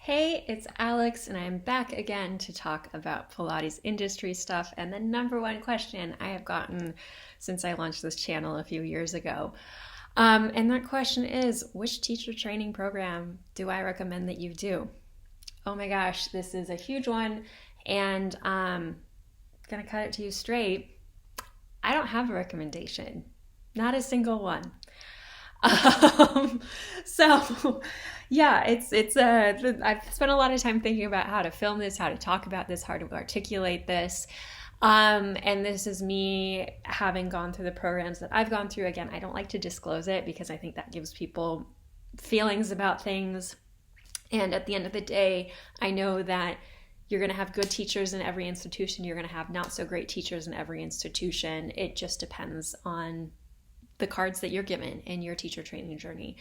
Hey, it's Alex, and I'm back again to talk about Pilates industry stuff. And the number one question I have gotten since I launched this channel a few years ago. And that question is, which teacher training program do I recommend that you do? Oh my gosh, this is a huge one, and gonna cut it to you straight. I don't have a recommendation, not a single one. Um, so yeah, I've spent a lot of time thinking about how to film this, how to talk about this, how to articulate this. And this is me having gone through the programs that I've gone through. Again, I don't like to disclose it because I think that gives people feelings about things. And at the end of the day, I know that you're going to have good teachers in every institution. You're going to have not so great teachers in every institution. It just depends on the cards that you're given in your teacher training journey.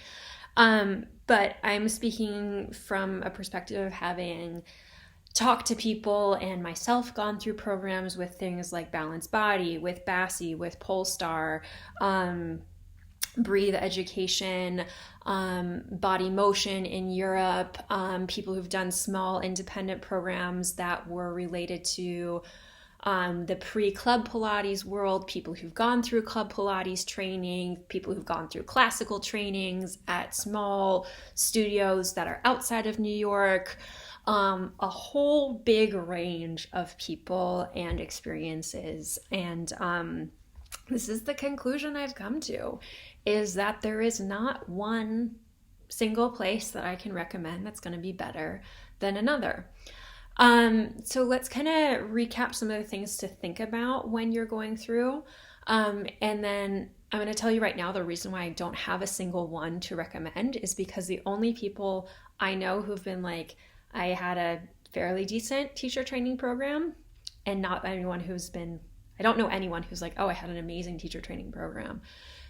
But I'm speaking from a perspective of having talked to people and myself gone through programs with things like Balanced Body, with Bassi, with Polestar, Breathe Education, Body Motion in Europe, people who've done small independent programs that were related to the pre-Club Pilates world, people who've gone through Club Pilates training, people who've gone through classical trainings at small studios that are outside of New York, a whole big range of people and experiences. And this is the conclusion I've come to, is that there is not one single place that I can recommend that's going to be better than another. So let's kind of recap some of the things to think about when you're going through. And then I'm going to tell you right now, the reason why I don't have a single one to recommend is because the only people I know who've been like, I had a fairly decent teacher training program, and not anyone who's been, I don't know anyone who's like, oh, I had an amazing teacher training program.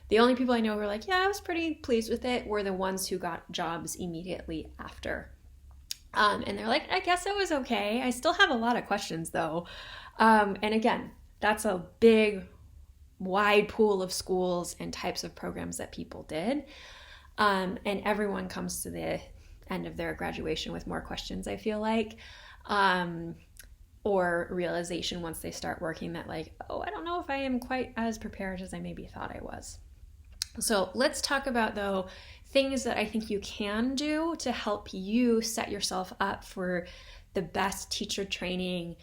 The only people I know who are like, yeah, I was pretty pleased with it, were the ones who got jobs immediately after. And they're like, I guess it was okay. I still have a lot of questions though. And again, that's a big, wide pool of schools and types of programs that people did. And everyone comes to the end of their graduation with more questions, I feel like, or realization once they start working that like, oh, I don't know if I am quite as prepared as I maybe thought I was. So let's talk about, though, things that I think you can do to help you set yourself up for the best teacher training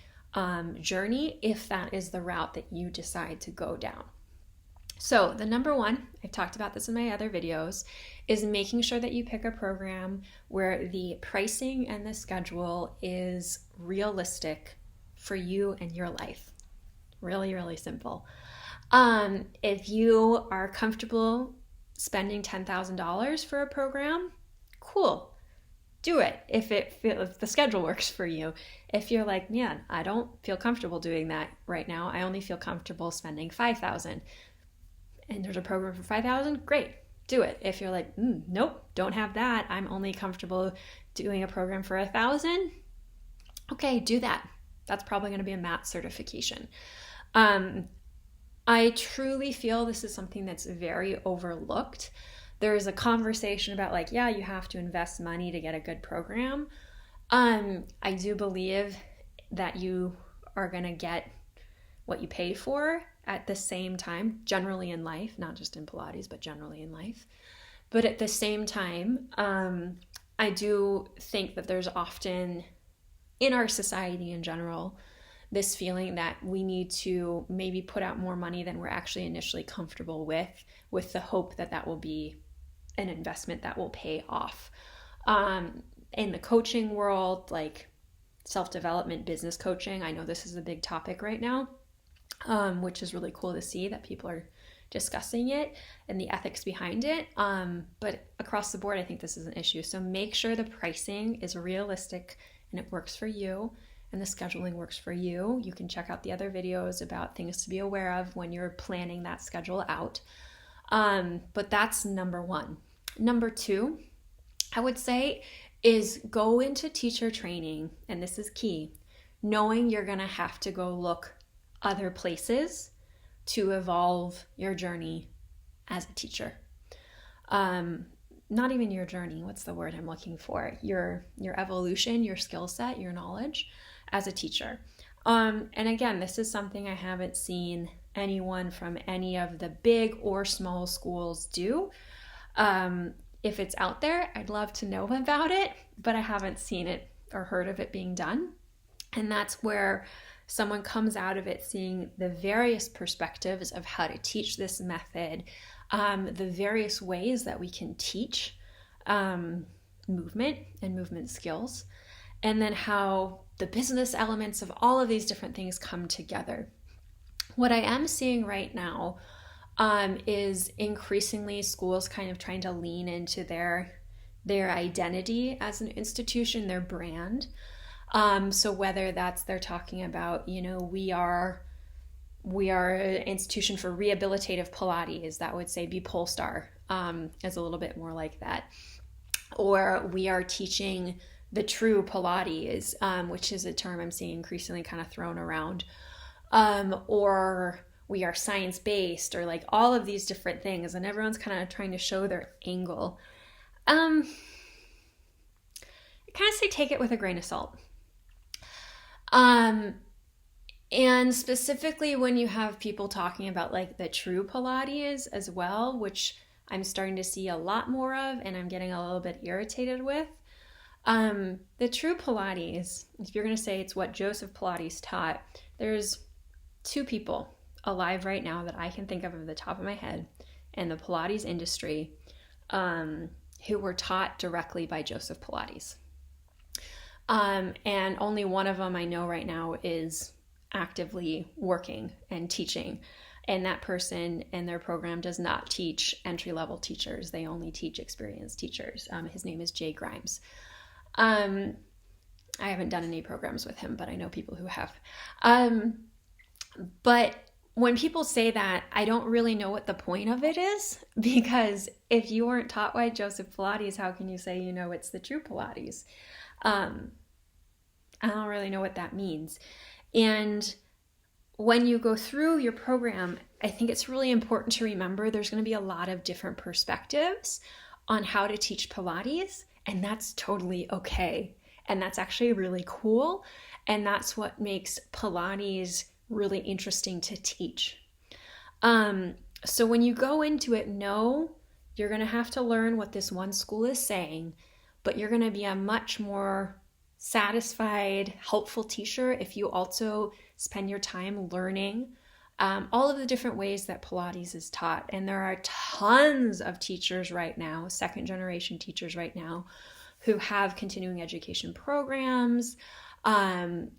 journey, if that is the route that you decide to go down. So the number one, I've talked about this in my other videos, is making sure that you pick a program where the pricing and the schedule is realistic for you and your life. Really, really simple. If you are comfortable spending $10,000 for a program, cool, do it. If the schedule works for you. If you're like, man, I don't feel comfortable doing that right now, I only feel comfortable spending $5,000, and there's a program for $5,000, great, do it. If you're like, nope, don't have that, I'm only comfortable doing a program for $1,000, okay, do that. That's probably going to be a MAT certification. I truly feel this is something that's very overlooked. There's a conversation about like, yeah, you have to invest money to get a good program. I do believe that you are going to get what you pay for at the same time, generally in life, not just in Pilates, but generally in life. But at the same time, I do think that there's often, in our society in general, this feeling that we need to maybe put out more money than we're actually initially comfortable with the hope that that will be an investment that will pay off. In the coaching world, like self-development, business coaching, I know this is a big topic right now, which is really cool to see that people are discussing it and the ethics behind it. But across the board, I think this is an issue. So make sure the pricing is realistic and it works for you, and the scheduling works for you. You can check out the other videos about things to be aware of when you're planning that schedule out. But that's number one. Number two, I would say, is go into teacher training, and this is key, knowing you're going to have to go look other places to evolve your journey as a teacher. not even your journey, what's the word I'm looking for? Your evolution, your skill set, your knowledge as a teacher. And again, this is something I haven't seen anyone from any of the big or small schools do. If it's out there, I'd love to know about it, but I haven't seen it or heard of it being done. And that's where someone comes out of it seeing the various perspectives of how to teach this method, the various ways that we can teach movement and movement skills, and then how the business elements of all of these different things come together. What I am seeing right now is increasingly schools kind of trying to lean into their identity as an institution, their brand. So whether that's they're talking about, we are an institution for rehabilitative Pilates, that would say be Polestar, is a little bit more like that. Or we are teaching the true Pilates, which is a term I'm seeing increasingly kind of thrown around. Or we are science-based, or like all of these different things, and everyone's kind of trying to show their angle. I kind of say take it with a grain of salt. And specifically when you have people talking about like the true Pilates as well, which I'm starting to see a lot more of and I'm getting a little bit irritated with. The true Pilates, if you're going to say it's what Joseph Pilates taught, there's 2 people alive right now that I can think of the top of my head in the Pilates industry who were taught directly by Joseph Pilates. And only one of them I know right now is actively working and teaching. And that person and their program does not teach entry-level teachers. They only teach experienced teachers. His name is Jay Grimes. I haven't done any programs with him, but I know people who have. But when people say that, I don't really know what the point of it is, because if you weren't taught by Joseph Pilates, how can you say it's the true Pilates? I don't really know what that means. And when you go through your program, I think it's really important to remember there's going to be a lot of different perspectives on how to teach Pilates, and that's totally okay. And that's actually really cool. And that's what makes Pilates really interesting to teach. So when you go into it, know you're going to have to learn what this one school is saying, but you're going to be a much more satisfied, helpful teacher if you also spend your time learning all of the different ways that Pilates is taught. And there are tons of teachers right now, second generation teachers right now, who have continuing education programs,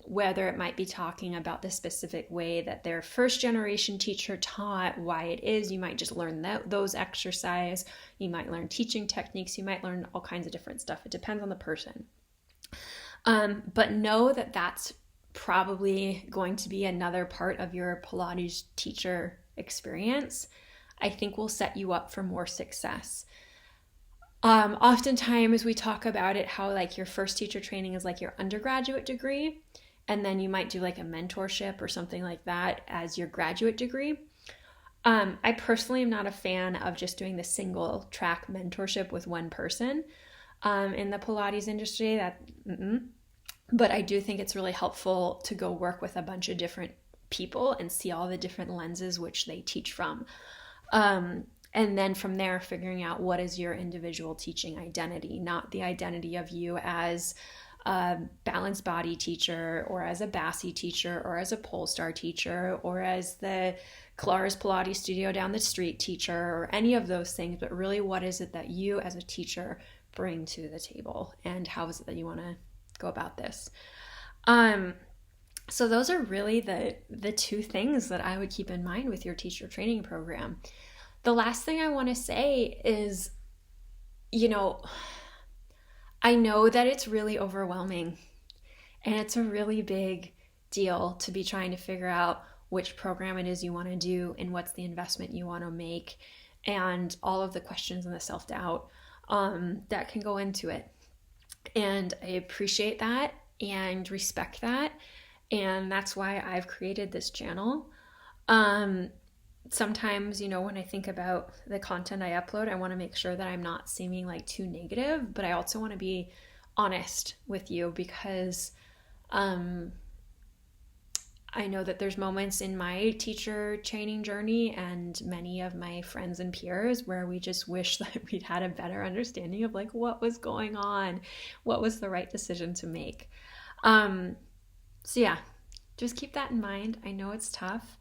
whether it might be talking about the specific way that their first generation teacher taught, why it is. You might just learn those exercises. You might learn teaching techniques. You might learn all kinds of different stuff. It depends on the person. But know that that's probably going to be another part of your Pilates teacher experience. I think will set you up for more success. Oftentimes we talk about it, how like your first teacher training is like your undergraduate degree, and then you might do like a mentorship or something like that as your graduate degree. I personally am not a fan of just doing the single track mentorship with one person in the Pilates industry. But I do think it's really helpful to go work with a bunch of different people and see all the different lenses which they teach from. And then from there, figuring out what is your individual teaching identity, not the identity of you as a balanced body teacher or as a Bassi teacher or as a Polestar teacher or as the Clara's Pilates studio down the street teacher or any of those things, but really what is it that you as a teacher bring to the table and how is it that you want to go about this? So those are really the 2 things that I would keep in mind with your teacher training program. The last thing I want to say is, I know that it's really overwhelming and it's a really big deal to be trying to figure out which program it is you want to do and what's the investment you want to make and all of the questions and the self-doubt that can go into it. And I appreciate that and respect that. And that's why I've created this channel. sometimes, when I think about the content I upload, I want to make sure that I'm not seeming like too negative, but I also want to be honest with you because I know that there's moments in my teacher training journey and many of my friends and peers where we just wish that we'd had a better understanding of like what was going on, what was the right decision to make. So yeah, just keep that in mind. I know it's tough.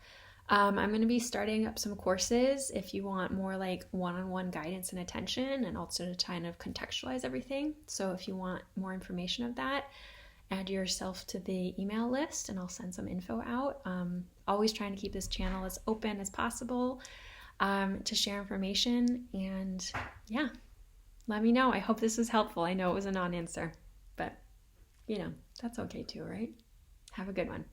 I'm going to be starting up some courses if you want more like one-on-one guidance and attention, and also to kind of contextualize everything. So if you want more information of that, add yourself to the email list and I'll send some info out. Always trying to keep this channel as open as possible to share information. And yeah, let me know. I hope this was helpful. I know it was a non-answer, but that's okay too, right? Have a good one.